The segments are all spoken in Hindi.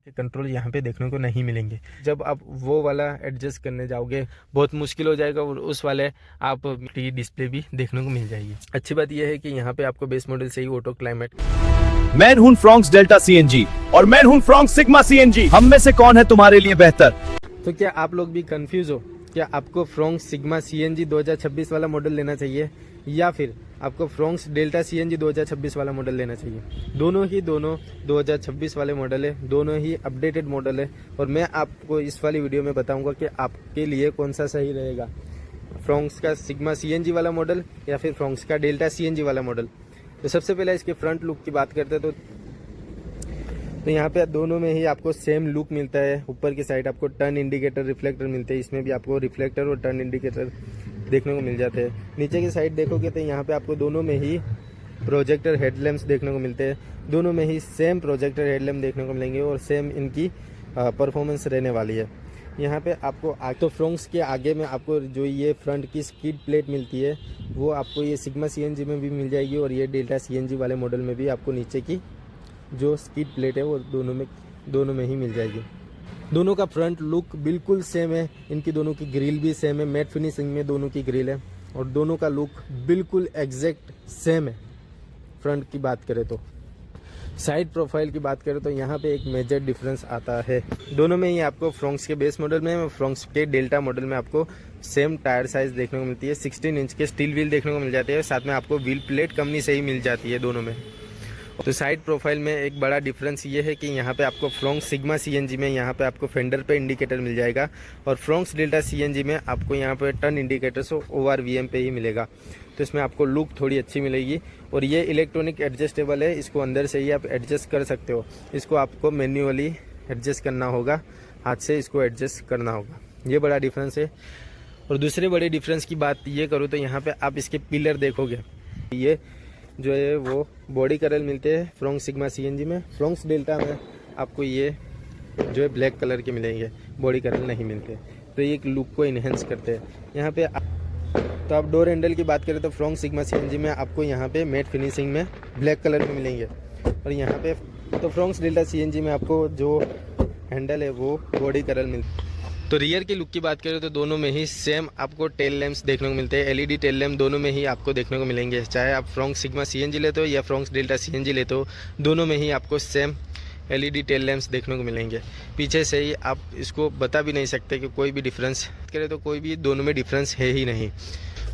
के कंट्रोल यहाँ पे देखने को नहीं मिलेंगे। जब आप वो वाला एडजस्ट करने जाओगे बहुत मुश्किल हो जाएगा और उस वाले आप डिस्प्ले भी देखने को मिल जाएगी। अच्छी बात यह है कि यहाँ पे आपको बेस मॉडल से ही ऑटो क्लाइमेट। मैं हूं फ्रॉन्क्स डेल्टा सीएनजी और मैं हूं फ्रॉन्क्स सिग्मा सीएनजी। हम में से कौन है तुम्हारे लिए बेहतर? तो क्या आप लोग भी कंफ्यूज हो? क्या आपको फ्रॉन्क्स सिग्मा सीएनजी 2026 वाला मॉडल लेना चाहिए या फिर आपको फ्रॉन्क्स डेल्टा सीएनजी 2026 वाला मॉडल लेना चाहिए? दोनों 2026 वाले मॉडल है, दोनों ही अपडेटेड मॉडल है और मैं आपको इस वाली वीडियो में बताऊंगा कि आपके लिए कौन सा सही रहेगा, फ्रॉन्क्स का सिग्मा सीएनजी वाला मॉडल या फिर फ्रॉन्क्स का डेल्टा सीएनजी वाला मॉडल। तो सबसे पहले इसके फ्रंट लुक की बात करते हैं तो यहाँ पे दोनों में ही आपको सेम लुक मिलता है। ऊपर की साइड आपको टर्न इंडिकेटर रिफ्लेक्टर मिलते हैं, इसमें भी आपको रिफ्लेक्टर और टर्न इंडिकेटर देखने को मिल जाते हैं। नीचे की साइड देखोगे तो यहाँ पे आपको दोनों में ही प्रोजेक्टर हेडलैम्प्स देखने को मिलते हैं। दोनों में ही सेम प्रोजेक्टर हेडलैम्प देखने को मिलेंगे और सेम इनकी परफॉर्मेंस रहने वाली है। यहाँ पे आपको तो फ्रॉन्क्स के आगे में आपको जो ये फ्रंट की स्किड प्लेट मिलती है वो आपको ये सिग्मा सीएनजी में भी मिल जाएगी और ये डेल्टा सीएनजी वाले मॉडल में भी आपको नीचे की जो स्किड प्लेट है वो दोनों में ही मिल जाएगी। दोनों का फ्रंट लुक बिल्कुल सेम है, इनकी दोनों की ग्रिल भी सेम है, मैट फिनिशिंग में दोनों की ग्रिल है और दोनों का लुक बिल्कुल एग्जैक्ट सेम है। फ्रंट की बात करें तो साइड प्रोफाइल की बात करें तो यहाँ पे एक मेजर डिफरेंस आता है। दोनों में ही आपको फ्रॉन्क्स के बेस मॉडल में और फ्रॉन्क्स के डेल्टा मॉडल में आपको सेम टायर साइज देखने को मिलती है। 16 इंच के स्टील व्हील देखने को मिल जाते हैं, साथ में आपको व्हील प्लेट कंपनी से ही मिल जाती है दोनों में। तो साइड प्रोफाइल में एक बड़ा डिफरेंस ये है कि यहाँ पे आपको फ्रॉन्क्स सिग्मा सीएनजी में यहाँ पे आपको फेंडर पे इंडिकेटर मिल जाएगा और फ्रॉन्क्स डेल्टा सीएनजी में आपको यहाँ पे टर्न इंडिकेटर सो ORVM पे ही मिलेगा। तो इसमें आपको लुक थोड़ी अच्छी मिलेगी और ये इलेक्ट्रॉनिक एडजस्टेबल है, इसको अंदर से ही आप एडजस्ट कर सकते हो। इसको आपको मैन्युअली एडजस्ट करना होगा, हाथ से इसको एडजस्ट करना होगा। ये बड़ा डिफरेंस है। और दूसरे बड़े डिफरेंस की बात ये करूँ तो यहाँ पे आप इसके पिलर देखोगे, ये जो है वो बॉडी कलर मिलते हैं फ्रॉन्क्स सिग्मा सीएनजी में। फ्रॉन्क्स डेल्टा में आपको ये जो है ब्लैक कलर के मिलेंगे, बॉडी कलर नहीं मिलते। तो ये एक लुक को इन्हेंस करते हैं। यहाँ पे तो आप डोर हैंडल की बात करें तो फ्रॉन्क्स सिग्मा सीएनजी में आपको यहाँ पे मैट फिनिशिंग में ब्लैक कलर में मिलेंगे और यहाँ पे तो फ्रॉन्क्स डेल्टा सीएनजी में आपको जो हैंडल है वो बॉडी कलर मिलते। तो रियर की लुक की बात करें तो दोनों में ही सेम आपको टेल लैंप्स देखने को मिलते हैं। LED टेल लैंप दोनों में ही आपको देखने को मिलेंगे, चाहे आप फ्रॉन्क्स सिग्मा सीएनजी लेते हो या फ्रॉन्क्स डेल्टा सीएनजी लेते हो, दोनों में ही आपको सेम LED टेल लैंप्स देखने को मिलेंगे। पीछे से ही आप इसको बता भी नहीं सकते कि कोई भी डिफरेंस करें तो कोई भी दोनों में डिफरेंस है ही नहीं।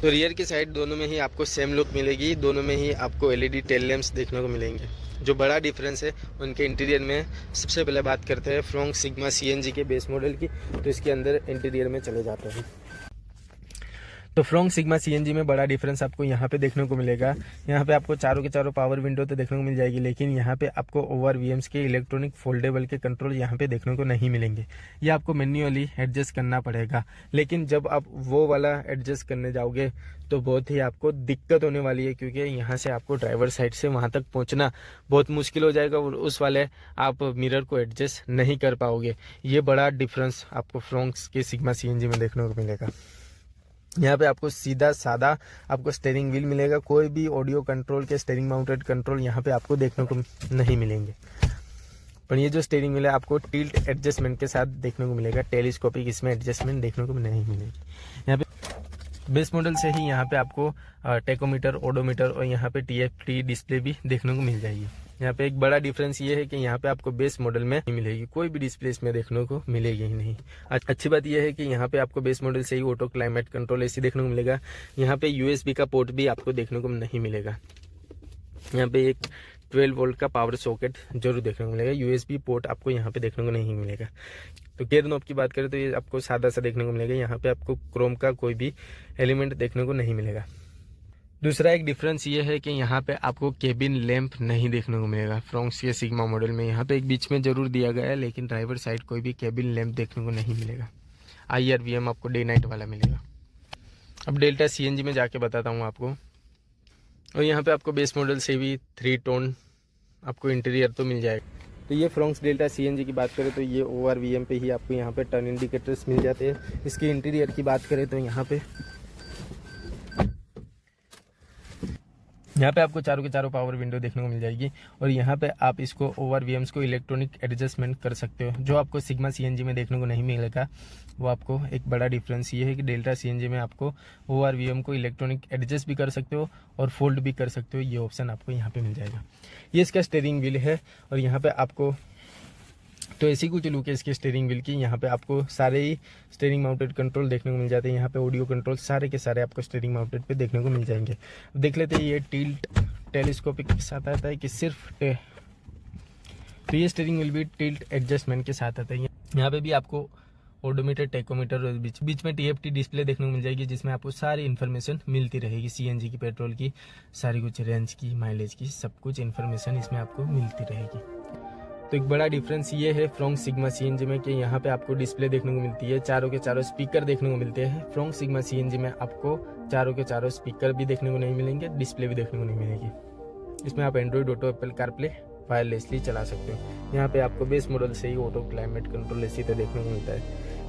तो रियर की साइड दोनों में ही आपको सेम लुक मिलेगी, दोनों में ही आपको LED टेल लैंप्स देखने को मिलेंगे। जो बड़ा डिफरेंस है उनके इंटीरियर में सबसे पहले बात करते हैं फ्रॉन्क्स सिग्मा सीएनजी के बेस मॉडल की। तो इसके अंदर इंटीरियर में चले जाते हैं। तो फ्रॉन्क्स सिग्मा सीएनजी में बड़ा डिफरेंस आपको यहाँ पे देखने को मिलेगा। यहाँ पे आपको चारों के चारों पावर विंडो तो देखने को मिल जाएगी, लेकिन यहाँ पे आपको ORVMs के इलेक्ट्रॉनिक फोल्डेबल के कंट्रोल यहाँ पे देखने को नहीं मिलेंगे। ये आपको मैन्युअली एडजस्ट करना पड़ेगा, लेकिन जब आप वो वाला एडजस्ट करने जाओगे तो बहुत ही आपको दिक्कत होने वाली है, क्योंकि यहाँ से आपको ड्राइवर साइड से वहाँ तक पहुँचना बहुत मुश्किल हो जाएगा और उस वाले आप मिरर को एडजस्ट नहीं कर पाओगे। ये बड़ा डिफरेंस आपको फ्रॉन्क्स के सिग्मा सीएनजी में देखने को मिलेगा। यहाँ पे आपको सीधा सादा आपको स्टीयरिंग व्हील मिलेगा, कोई भी ऑडियो कंट्रोल के स्टीयरिंग माउंटेड कंट्रोल यहाँ पे आपको देखने को नहीं मिलेंगे। पर ये जो स्टीयरिंग व्हील है आपको टिल्ट एडजस्टमेंट के साथ देखने को मिलेगा, टेलीस्कोपिक इसमें एडजस्टमेंट देखने को नहीं मिलेगी। यहाँ पे बेस मॉडल से ही यहाँ पे आपको टेकोमीटर, ओडोमीटर और यहाँ पे TFT डिस्प्ले भी देखने को मिल जाएगी। यहाँ पे एक बड़ा डिफरेंस ये है कि यहाँ पे आपको बेस मॉडल में नहीं मिलेगी, कोई भी डिस्प्ले इसमें देखने को मिलेगी ही नहीं। अच्छी बात यह है कि यहाँ पे आपको बेस मॉडल से ही ऑटो क्लाइमेट कंट्रोल AC देखने को मिलेगा। यहाँ पे USB का पोर्ट भी आपको देखने को नहीं मिलेगा। यहाँ पे एक 12 वोल्ट का पावर सॉकेट जरूर देखने को मिलेगा, USB पोर्ट आपको यहाँ पे देखने को नहीं मिलेगा। तो गियर नॉब की बात करें तो ये आपको सादा सा देखने को मिलेगा, यहाँ पे आपको क्रोम का कोई भी एलिमेंट देखने को नहीं मिलेगा। दूसरा एक डिफरेंस ये है कि यहाँ पे आपको केबिन लैंप नहीं देखने को मिलेगा। फ्रॉन्क्स के सिग्मा मॉडल में यहाँ पे एक बीच में जरूर दिया गया है, लेकिन ड्राइवर साइड कोई भी केबिन लैंप देखने को नहीं मिलेगा। IRVM आपको डे नाइट वाला मिलेगा। अब डेल्टा सीएनजी में जाके बताता हूँ आपको। और यहाँ पे आपको बेस मॉडल से भी 3 टोन आपको इंटीरियर तो मिल जाएगा। तो ये फ्रॉन्क्स डेल्टा सीएनजी की बात करें तो ये ORVM पे ही आपको यहाँ पे टर्न इंडिकेटर्स मिल जाते हैं। इसके इंटीरियर की बात करें तो यहाँ पे यहाँ पे आपको चारों के चारों पावर विंडो देखने को मिल जाएगी और यहाँ पे आप इसको ORVMs को इलेक्ट्रॉनिक एडजस्टमेंट कर सकते हो, जो आपको सिग्मा CNG में देखने को नहीं मिलेगा। वो आपको एक बड़ा डिफरेंस ये है कि डेल्टा CNG में आपको ORVM को इलेक्ट्रॉनिक एडजस्ट भी कर सकते हो और फोल्ड भी कर सकते हो। ये ऑप्शन आपको यहाँ पे मिल जाएगा। ये इसका स्टीयरिंग व्हील है और यहाँ पे आपको तो ऐसी कुछ लुक है इसके स्टीयरिंग व्हील की। यहाँ पे आपको सारे ही स्टीयरिंग माउंटेड कंट्रोल देखने को मिल जाते हैं। यहाँ पे ऑडियो कंट्रोल सारे के सारे आपको स्टीयरिंग माउंटेड पे देखने को मिल जाएंगे। देख लेते हैं ये टिल्ट टेलीस्कोपिक के साथ आता है कि सिर्फ तो ये स्टीयरिंग व्हील भी टिल्ट एडजस्टमेंट के साथ आता है। यहाँ पे भी आपको ओडोमीटर, टेकोमीटर और बीच में TFT डिस्प्ले देखने को मिल जाएगी, जिसमें आपको सारी इन्फॉर्मेशन मिलती रहेगी। CNG की, पेट्रोल की, सारी कुछ रेंज की, माइलेज की, सब कुछ इन्फॉर्मेशन इसमें आपको मिलती रहेगी। तो एक बड़ा डिफरेंस ये है फ्रॉन्क सिग्मा CNG में कि यहाँ पे आपको डिस्प्ले देखने को मिलती है, चारों के चारों स्पीकर देखने को मिलते हैं। फ्रॉन्क सिग्मा CNG में आपको चारों के चारों स्पीकर भी देखने को नहीं मिलेंगे, डिस्प्ले भी देखने को नहीं मिलेगी। इसमें आप Android auto, Apple CarPlay wirelessly चला सकते हो। यहाँ पे आपको बेस मॉडल से ही ऑटो क्लाइमेट कंट्रोल इसी तरह देखने को मिलता है।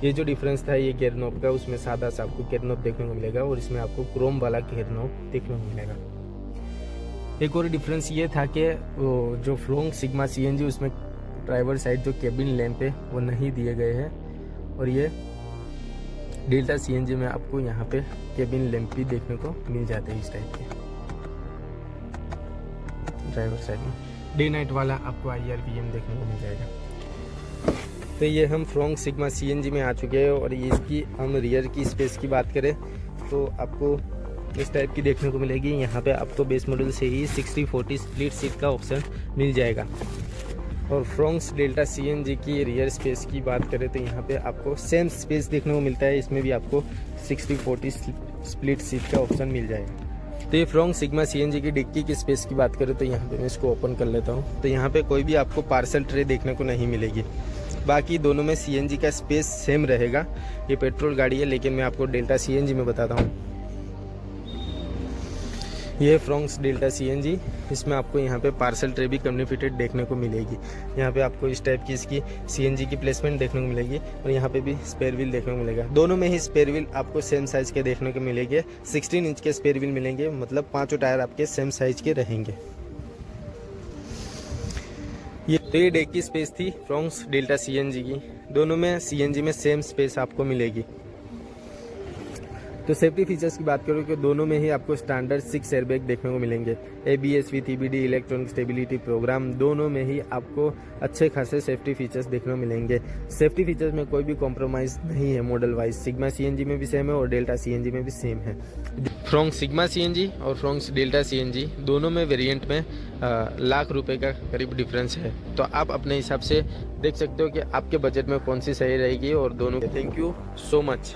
ये जो डिफरेंस था ये गियर नॉब का, उसमें सादा सा आपको गियर नॉब देखने को मिलेगा और इसमें आपको क्रोम वाला गियर नॉब देखने को मिलेगा। एक और डिफरेंस ये था कि जो फ्रॉन्क सिग्मा CNG उसमें ड्राइवर साइड जो केबिन लैंप है वो नहीं दिए गए हैं और ये डेल्टा CNG में आपको यहाँ पे केबिन लैंप भी देखने को मिल जाते हैं इस टाइप के ड्राइवर साइड में। डे नाइट वाला आपको IRVM देखने को मिल जाएगा। तो ये हम फ्रॉन्क सिग्मा CNG में आ चुके हैं और ये इसकी हम रियर की स्पेस की बात करें तो आपको इस टाइप की देखने को मिलेगी। यहाँ पे आपको बेस मॉडल से ही 60-40 स्प्लिट सीट का ऑप्शन मिल जाएगा। और फ्रॉन्क डेल्टा CNG की रियर स्पेस की बात करें तो यहाँ पे आपको सेम स्पेस देखने को मिलता है। इसमें भी आपको 60-40 स्प्लिट सीट का ऑप्शन मिल जाएगा। तो ये फ्रॉन्क सिग्मा CNG की डिक्की की स्पेस की बात करें तो यहाँ पे मैं इसको ओपन कर लेता हूँ। तो यहाँ पे कोई भी आपको पार्सल ट्रे देखने को नहीं मिलेगी। बाकी दोनों में CNG का स्पेस सेम रहेगा। ये पेट्रोल गाड़ी है लेकिन मैं आपको डेल्टा CNG में बताता हूँ। ये फ्रॉन्क डेल्टा CNG, इसमें आपको यहाँ पे पार्सल ट्रे भी कम्युनिटी फिटेड देखने को मिलेगी। यहाँ पे आपको इस टाइप की इसकी CNG की प्लेसमेंट देखने को मिलेगी और यहाँ पे भी स्पेयर व्हील देखने को मिलेगा। दोनों में ही स्पेयर व्हील आपको सेम साइज के देखने को मिलेंगे। 16 इंच के स्पेयर व्हील मिलेंगे, मतलब पांचों टायर आपके सेम साइज के रहेंगे। ये डेक की स्पेस थी फ्रॉन्क डेल्टा CNG की। दोनों में CNG में सेम स्पेस आपको मिलेगी। तो सेफ्टी फीचर्स की बात करूँ कि दोनों में ही आपको स्टैंडर्ड 6 एयरबैग देखने को मिलेंगे। ABS with EBD electronic stability program, दोनों में ही आपको अच्छे खासे सेफ्टी फीचर्स देखने को मिलेंगे। सेफ्टी फीचर्स में कोई भी कॉम्प्रोमाइज़ नहीं है मॉडल वाइज। सिग्मा CNG में भी सेम है और डेल्टा CNG में भी सेम है। फ्रॉन्क सिग्मा CNG और फ्रॉन्क डेल्टा CNG दोनों में वेरिएंट में लाख रुपए का करीब डिफरेंस है। तो आप अपने हिसाब से देख सकते हो कि आपके बजट में कौन सी सही रहेगी और दोनों। Thank you so much.